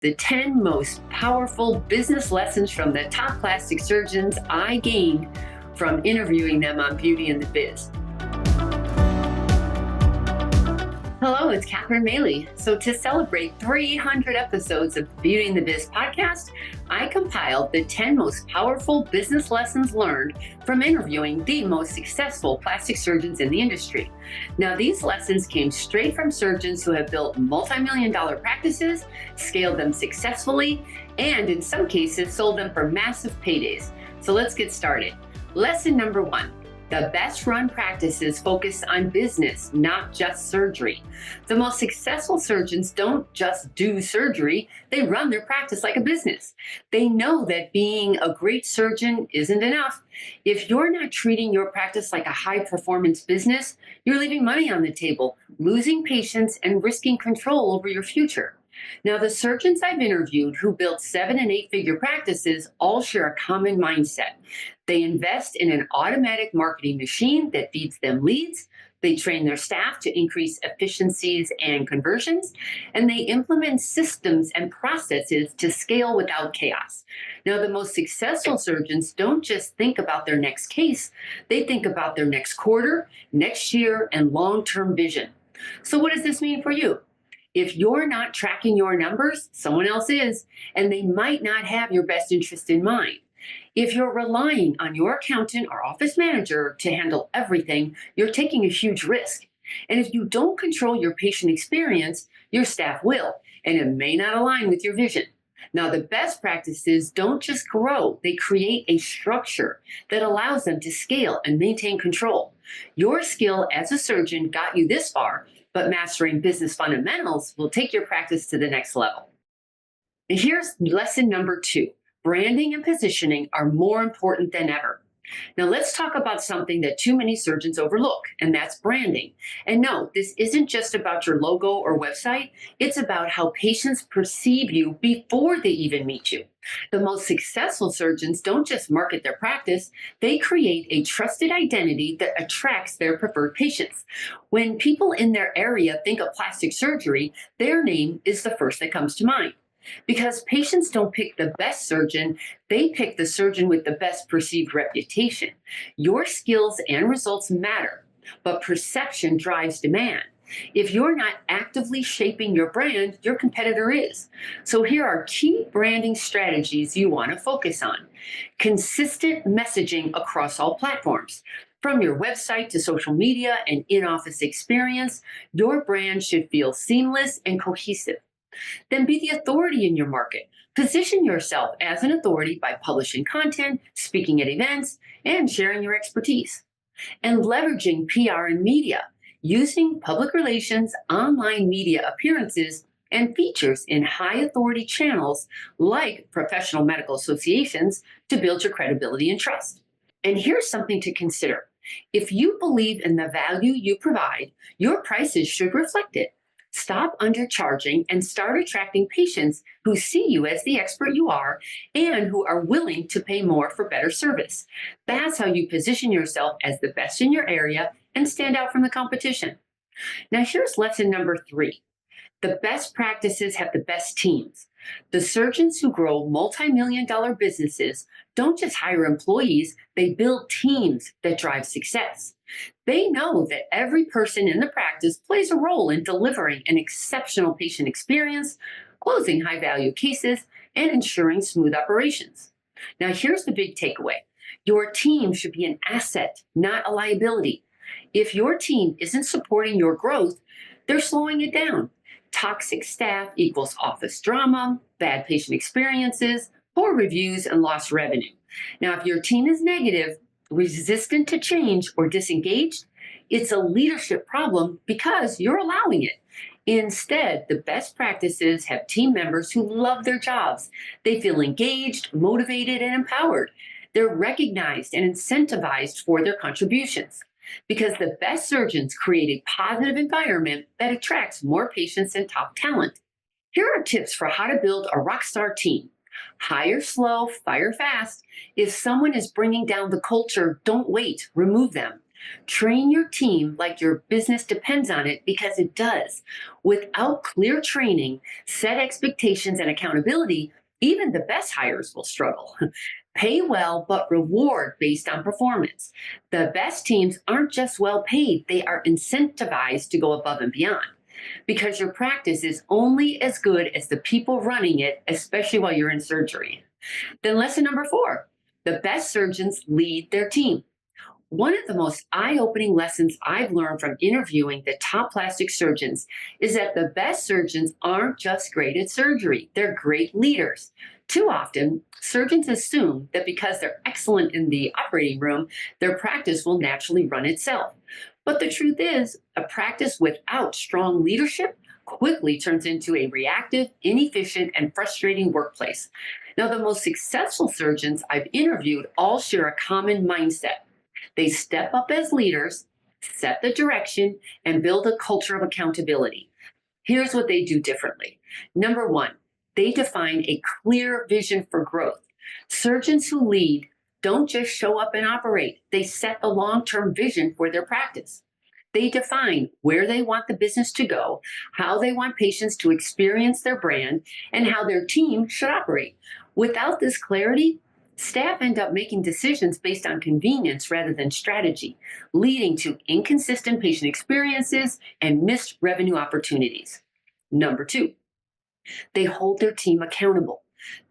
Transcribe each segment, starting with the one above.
the 10 most powerful business lessons from the top plastic surgeons I gained from interviewing them on Beauty and the Biz. Hello, it's Catherine Maley. So to celebrate 300 episodes of the Beauty and the Biz podcast, I compiled the 10 most powerful business lessons learned from interviewing the most successful plastic surgeons in the industry. Now, these lessons came straight from surgeons who have built multi-million-dollar practices, scaled them successfully, and in some cases, sold them for massive paydays. So let's get started. Lesson number 1. The best run practices focus on business, not just surgery. The most successful surgeons don't just do surgery, they run their practice like a business. They know that being a great surgeon isn't enough. If you're not treating your practice like a high-performance business, you're leaving money on the table, losing patients, and risking control over your future. Now, the surgeons I've interviewed who built 7- and 8-figure practices all share a common mindset. They invest in an automatic marketing machine that feeds them leads. They train their staff to increase efficiencies and conversions, and they implement systems and processes to scale without chaos. Now, the most successful surgeons don't just think about their next case, they think about their next quarter, next year, and long-term vision. So what does this mean for you? If you're not tracking your numbers, someone else is, and they might not have your best interest in mind. If you're relying on your accountant or office manager to handle everything, you're taking a huge risk. And if you don't control your patient experience, your staff will, and it may not align with your vision. Now, the best practices don't just grow, they create a structure that allows them to scale and maintain control. Your skill as a surgeon got you this far, but mastering business fundamentals will take your practice to the next level. And here's lesson number 2. Branding and positioning are more important than ever. Now let's talk about something that too many surgeons overlook, and that's branding. And no, this isn't just about your logo or website. It's about how patients perceive you before they even meet you. The most successful surgeons don't just market their practice, they create a trusted identity that attracts their preferred patients. When people in their area think of plastic surgery, their name is the first that comes to mind. Because patients don't pick the best surgeon, they pick the surgeon with the best perceived reputation. Your skills and results matter, but perception drives demand. If you're not actively shaping your brand, your competitor is. So here are key branding strategies you want to focus on. Consistent messaging across all platforms. From your website to social media and in-office experience, your brand should feel seamless and cohesive. Then be the authority in your market. Position yourself as an authority by publishing content, speaking at events, and sharing your expertise. And leveraging PR and media, using public relations, online media appearances, and features in high authority channels like professional medical associations to build your credibility and trust. And here's something to consider. If you believe in the value you provide, your prices should reflect it. Stop undercharging and start attracting patients who see you as the expert you are and who are willing to pay more for better service. That's how you position yourself as the best in your area and stand out from the competition. Now, here's lesson number 3. The best practices have the best teams. The surgeons who grow multi-million-dollar businesses don't just hire employees, they build teams that drive success. They know that every person in the practice plays a role in delivering an exceptional patient experience, closing high-value cases, and ensuring smooth operations. Now, here's the big takeaway. Your team should be an asset, not a liability. If your team isn't supporting your growth, they're slowing it down. Toxic staff equals office drama, bad patient experiences, poor reviews, and lost revenue. Now, if your team is negative, resistant to change, or disengaged, it's a leadership problem because you're allowing it. Instead, the best practices have team members who love their jobs. They feel engaged, motivated, and empowered. They're recognized and incentivized for their contributions. Because the best surgeons create a positive environment that attracts more patients and top talent. Here are tips for how to build a rockstar team. Hire slow, fire fast. If someone is bringing down the culture, don't wait, remove them. Train your team like your business depends on it, because it does. Without clear training, set expectations, and accountability, even the best hires will struggle. Pay well, but reward based on performance. The best teams aren't just well paid, they are incentivized to go above and beyond. Because your practice is only as good as the people running it, especially while you're in surgery. Then, lesson number 4, the best surgeons lead their team. One of the most eye-opening lessons I've learned from interviewing the top plastic surgeons is that the best surgeons aren't just great at surgery, they're great leaders. Too often, surgeons assume that because they're excellent in the operating room, their practice will naturally run itself. But the truth is, a practice without strong leadership quickly turns into a reactive, inefficient, and frustrating workplace. Now, the most successful surgeons I've interviewed all share a common mindset. They step up as leaders, set the direction, and build a culture of accountability. Here's what they do differently. Number 1, they define a clear vision for growth. Surgeons who lead don't just show up and operate, they set the long-term vision for their practice. They define where they want the business to go, how they want patients to experience their brand, and how their team should operate. Without this clarity, staff end up making decisions based on convenience rather than strategy, leading to inconsistent patient experiences and missed revenue opportunities. Number 2, they hold their team accountable.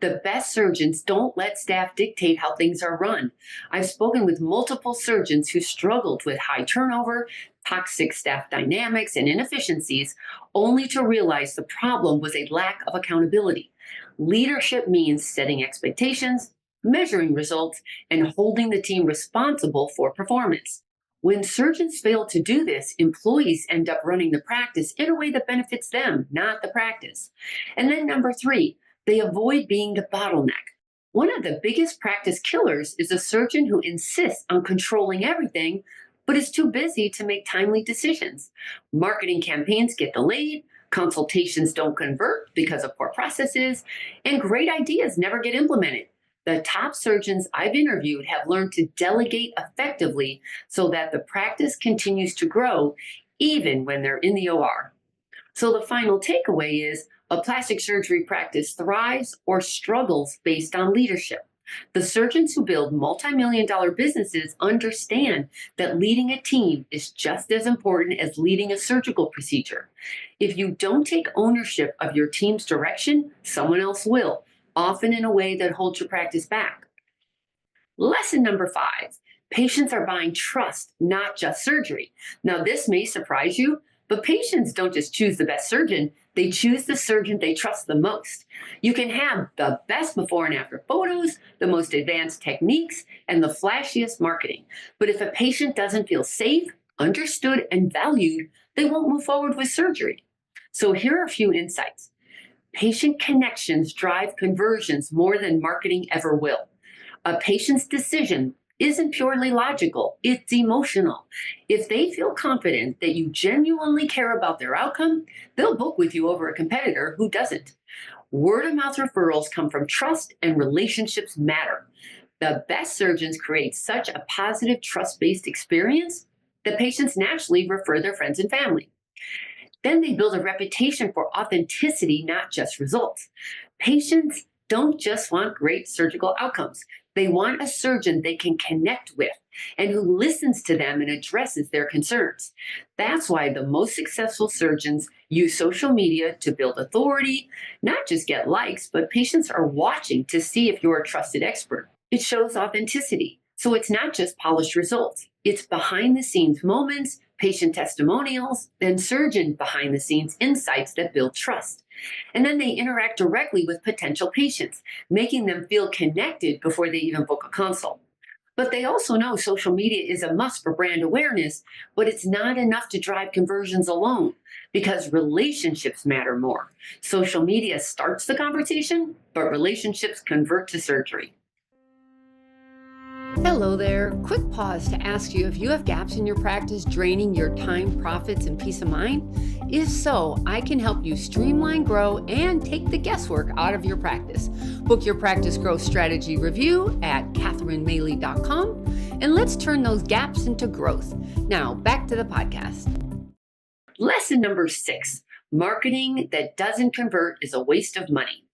The best surgeons don't let staff dictate how things are run. I've spoken with multiple surgeons who struggled with high turnover, toxic staff dynamics, and inefficiencies, only to realize the problem was a lack of accountability. Leadership means setting expectations, measuring results, and holding the team responsible for performance. When surgeons fail to do this, employees end up running the practice in a way that benefits them, not the practice. And then number 3, they avoid being the bottleneck. One of the biggest practice killers is a surgeon who insists on controlling everything, but is too busy to make timely decisions. Marketing campaigns get delayed, consultations don't convert because of poor processes, and great ideas never get implemented. The top surgeons I've interviewed have learned to delegate effectively so that the practice continues to grow even when they're in the OR. So the final takeaway is a plastic surgery practice thrives or struggles based on leadership. The surgeons who build multi-million-dollar businesses understand that leading a team is just as important as leading a surgical procedure. If you don't take ownership of your team's direction, someone else will, often in a way that holds your practice back. Lesson number 5, patients are buying trust, not just surgery. Now, this may surprise you, but patients don't just choose the best surgeon, they choose the surgeon they trust the most. You can have the best before and after photos, the most advanced techniques, and the flashiest marketing. But if a patient doesn't feel safe, understood, and valued, they won't move forward with surgery. So here are a few insights. Patient connections drive conversions more than marketing ever will. A patient's decision isn't purely logical, it's emotional. If they feel confident that you genuinely care about their outcome, they'll book with you over a competitor who doesn't. Word of mouth referrals come from trust, and relationships matter. The best surgeons create such a positive, trust-based experience that patients naturally refer their friends and family. Then they build a reputation for authenticity, not just results. Patients don't just want great surgical outcomes. They want a surgeon they can connect with and who listens to them and addresses their concerns. That's why the most successful surgeons use social media to build authority, not just get likes, but patients are watching to see if you're a trusted expert. It shows authenticity. So it's not just polished results. It's behind the scenes moments, patient testimonials, and surgeon behind the scenes insights that build trust. And then they interact directly with potential patients, making them feel connected before they even book a consult. But they also know social media is a must for brand awareness, but it's not enough to drive conversions alone because relationships matter more. Social media starts the conversation, but relationships convert to surgery. Hello there. Quick pause to ask you if you have gaps in your practice draining your time, profits, and peace of mind. If so, I can help you streamline, grow, and take the guesswork out of your practice. Book your practice growth strategy review at CatherineMaley.com. and let's turn those gaps into growth. Now, back to the podcast. Lesson number 6, marketing that doesn't convert is a waste of money.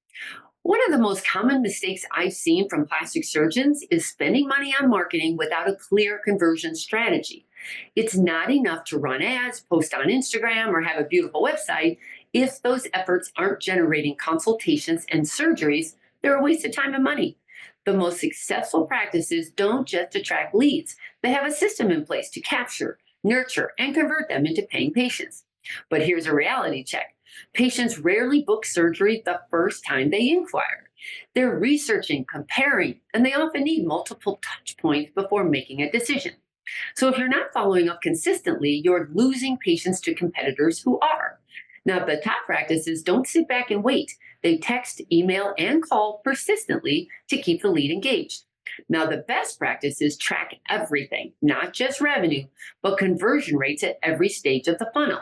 One of the most common mistakes I've seen from plastic surgeons is spending money on marketing without a clear conversion strategy. It's not enough to run ads, post on Instagram, or have a beautiful website. If those efforts aren't generating consultations and surgeries, they're a waste of time and money. The most successful practices don't just attract leads. They have a system in place to capture, nurture, and convert them into paying patients. But here's a reality check. Patients rarely book surgery the first time they inquire. They're researching, comparing, and they often need multiple touch points before making a decision. So if you're not following up consistently, you're losing patients to competitors who are. Now, the top practices don't sit back and wait. They text, email, and call persistently to keep the lead engaged. Now, the best practices track everything, not just revenue, but conversion rates at every stage of the funnel.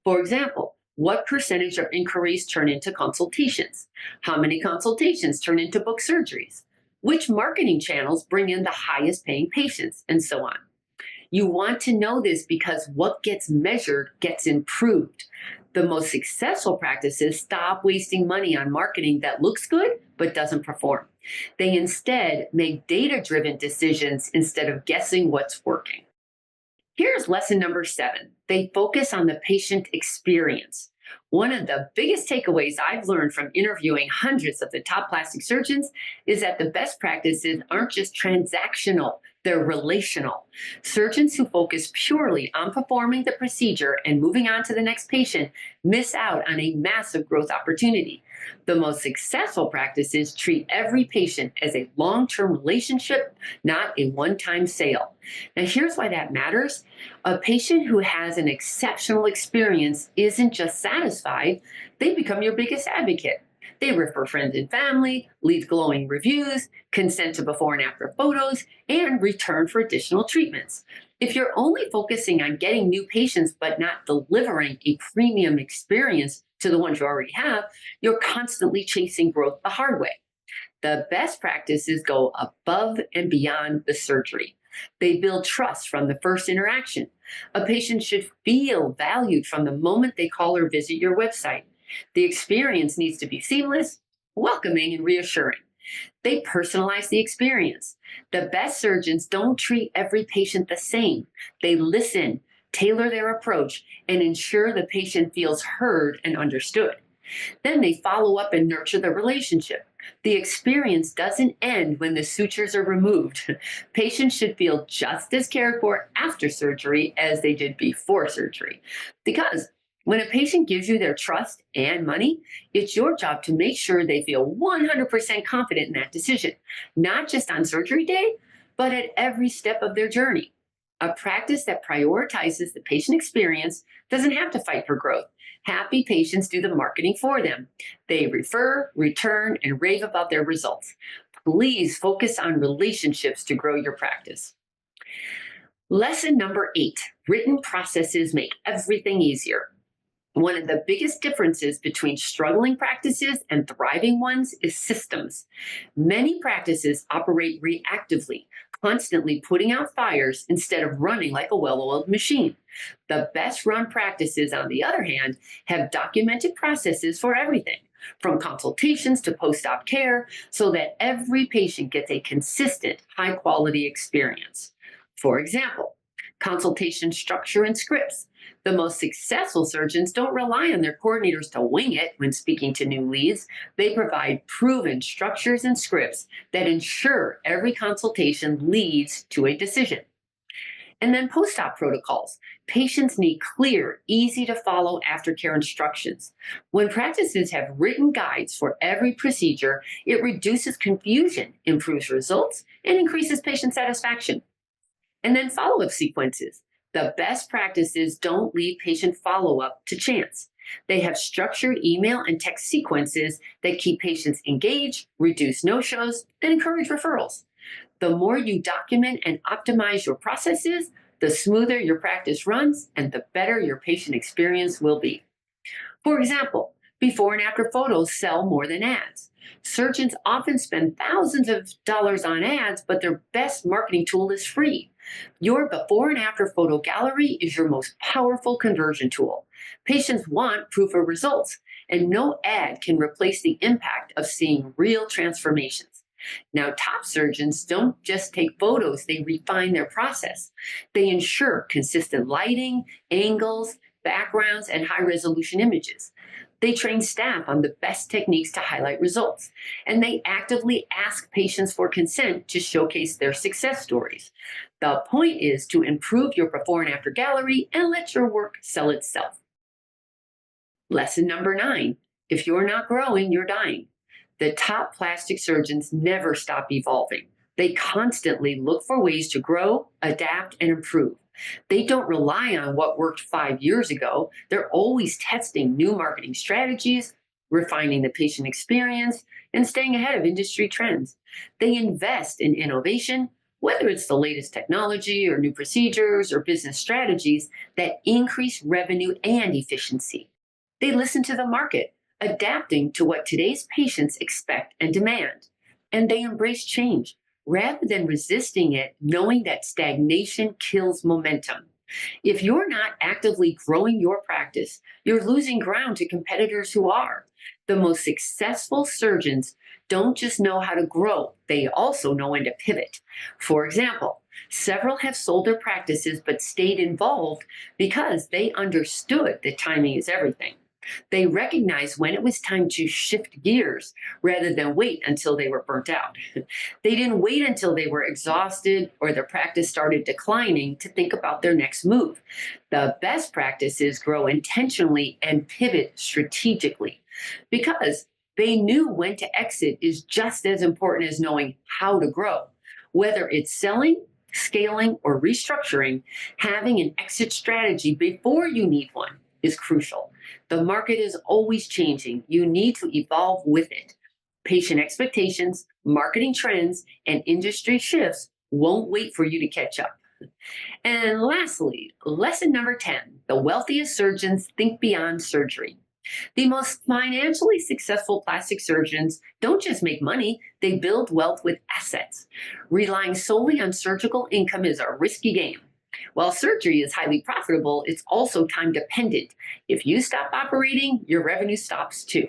For example, what percentage of inquiries turn into consultations? How many consultations turn into book surgeries? Which marketing channels bring in the highest paying patients? And so on. You want to know this because what gets measured gets improved. The most successful practices stop wasting money on marketing that looks good but doesn't perform. They instead make data-driven decisions instead of guessing what's working. Here's lesson number 7. They focus on the patient experience. One of the biggest takeaways I've learned from interviewing hundreds of the top plastic surgeons is that the best practices aren't just transactional, they're relational. Surgeons who focus purely on performing the procedure and moving on to the next patient miss out on a massive growth opportunity. The most successful practices treat every patient as a long-term relationship, not a one-time sale. Now, here's why that matters. A patient who has an exceptional experience isn't just satisfied, they become your biggest advocate. They refer friends and family, leave glowing reviews, consent to before and after photos, and return for additional treatments. If you're only focusing on getting new patients but not delivering a premium experience to the ones you already have, you're constantly chasing growth the hard way. The best practices go above and beyond the surgery. They build trust from the first interaction. A patient should feel valued from the moment they call or visit your website. The experience needs to be seamless, welcoming, and reassuring. They personalize the experience. The best surgeons don't treat every patient the same. They listen, tailor their approach, and ensure the patient feels heard and understood. Then they follow up and nurture the relationship. The experience doesn't end when the sutures are removed. Patients should feel just as cared for after surgery as they did before surgery. Because when a patient gives you their trust and money, it's your job to make sure they feel 100% confident in that decision, not just on surgery day, but at every step of their journey. A practice that prioritizes the patient experience doesn't have to fight for growth. Happy patients do the marketing for them. They refer, return, and rave about their results. Please focus on relationships to grow your practice. Lesson number 8, written processes make everything easier. One of the biggest differences between struggling practices and thriving ones is systems. Many practices operate reactively, constantly putting out fires instead of running like a well-oiled machine. The best run practices, on the other hand, have documented processes for everything, from consultations to post-op care, so that every patient gets a consistent, high-quality experience. For example, consultation structure and scripts. The most successful surgeons don't rely on their coordinators to wing it when speaking to new leads. They provide proven structures and scripts that ensure every consultation leads to a decision. And then post-op protocols. Patients need clear, easy to follow aftercare instructions. When practices have written guides for every procedure, it reduces confusion, improves results, and increases patient satisfaction. And then follow-up sequences. The best practices don't leave patient follow-up to chance. They have structured email and text sequences that keep patients engaged, reduce no-shows, and encourage referrals. The more you document and optimize your processes, the smoother your practice runs and the better your patient experience will be. For example, before and after photos sell more than ads. Surgeons often spend thousands of dollars on ads, but their best marketing tool is free. Your before and after photo gallery is your most powerful conversion tool. Patients want proof of results, and no ad can replace the impact of seeing real transformations. Now, top surgeons don't just take photos, they refine their process. They ensure consistent lighting, angles, backgrounds, and high resolution images. They train staff on the best techniques to highlight results, and they actively ask patients for consent to showcase their success stories. The point is to improve your before and after gallery and let your work sell itself. Lesson number 9. If you're not growing, you're dying. The top plastic surgeons never stop evolving. They constantly look for ways to grow, adapt, and improve. They don't rely on what worked 5 years ago. They're always testing new marketing strategies, refining the patient experience, and staying ahead of industry trends. They invest in innovation, whether it's the latest technology or new procedures or business strategies that increase revenue and efficiency. They listen to the market, adapting to what today's patients expect and demand. And they embrace change, rather than resisting it, knowing that stagnation kills momentum. If you're not actively growing your practice, you're losing ground to competitors who are. The most successful surgeons don't just know how to grow, they also know when to pivot. For example, several have sold their practices but stayed involved because they understood that timing is everything. They recognized when it was time to shift gears rather than wait until they were burnt out. They didn't wait until they were exhausted or their practice started declining to think about their next move. The best practices grow intentionally and pivot strategically because they knew when to exit is just as important as knowing how to grow. Whether it's selling, scaling, or restructuring, having an exit strategy before you need one is crucial. The market is always changing. You need to evolve with it. Patient expectations, marketing trends, and industry shifts won't wait for you to catch up. And lastly, lesson number 10, the wealthiest surgeons think beyond surgery. The most financially successful plastic surgeons don't just make money, they build wealth with assets. Relying solely on surgical income is a risky game. While surgery is highly profitable, it's also time dependent. If you stop operating, your revenue stops too.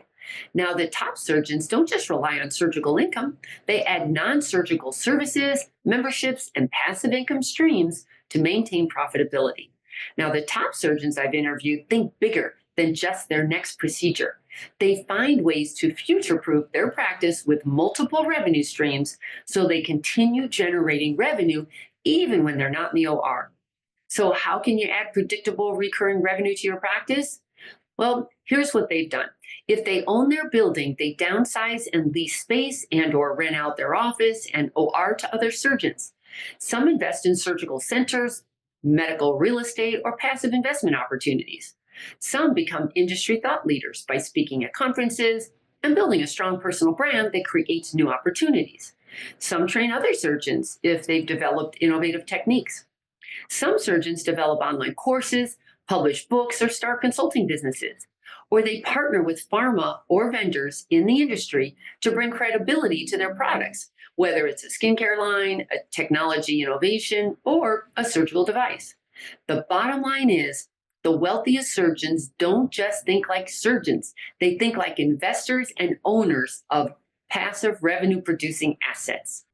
Now, the top surgeons don't just rely on surgical income, they add non-surgical services, memberships, and passive income streams to maintain profitability. Now, the top surgeons I've interviewed think bigger than just their next procedure. They find ways to future-proof their practice with multiple revenue streams so they continue generating revenue even when they're not in the OR. So how can you add predictable recurring revenue to your practice? Well, here's what they've done. If they own their building, they downsize and lease space and or rent out their office and OR to other surgeons. Some invest in surgical centers, medical real estate, or passive investment opportunities. Some become industry thought leaders by speaking at conferences and building a strong personal brand that creates new opportunities. Some train other surgeons if they've developed innovative techniques. Some surgeons develop online courses, publish books, or start consulting businesses. Or they partner with pharma or vendors in the industry to bring credibility to their products, whether it's a skincare line, a technology innovation, or a surgical device. The bottom line is, the wealthiest surgeons don't just think like surgeons. They think like investors and owners of passive revenue producing assets.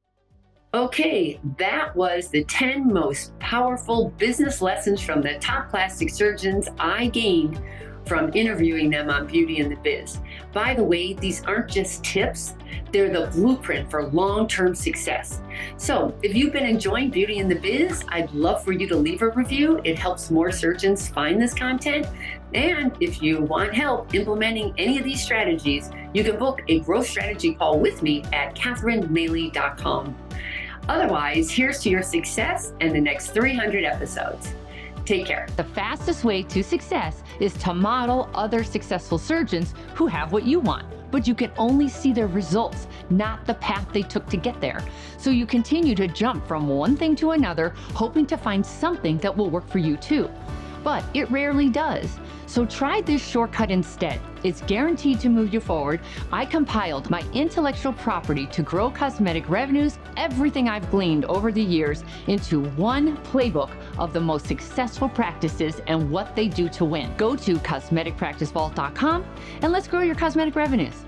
Okay, that was the 10 most powerful business lessons from the top plastic surgeons I gained from interviewing them on Beauty and the Biz. By the way, these aren't just tips, they're the blueprint for long-term success. So if you've been enjoying Beauty and the Biz, I'd love for you to leave a review. It helps more surgeons find this content. And if you want help implementing any of these strategies, you can book a growth strategy call with me at catherinemaley.com. Otherwise, here's to your success and the next 300 episodes. Take care. The fastest way to success is to model other successful surgeons who have what you want, but you can only see their results, not the path they took to get there. So you continue to jump from one thing to another, hoping to find something that will work for you too. but it rarely does. So try this shortcut instead. It's guaranteed to move you forward. I compiled my intellectual property to grow cosmetic revenues, everything I've gleaned over the years, into one playbook of the most successful practices and what they do to win. Go to cosmeticpracticevault.com and let's grow your cosmetic revenues.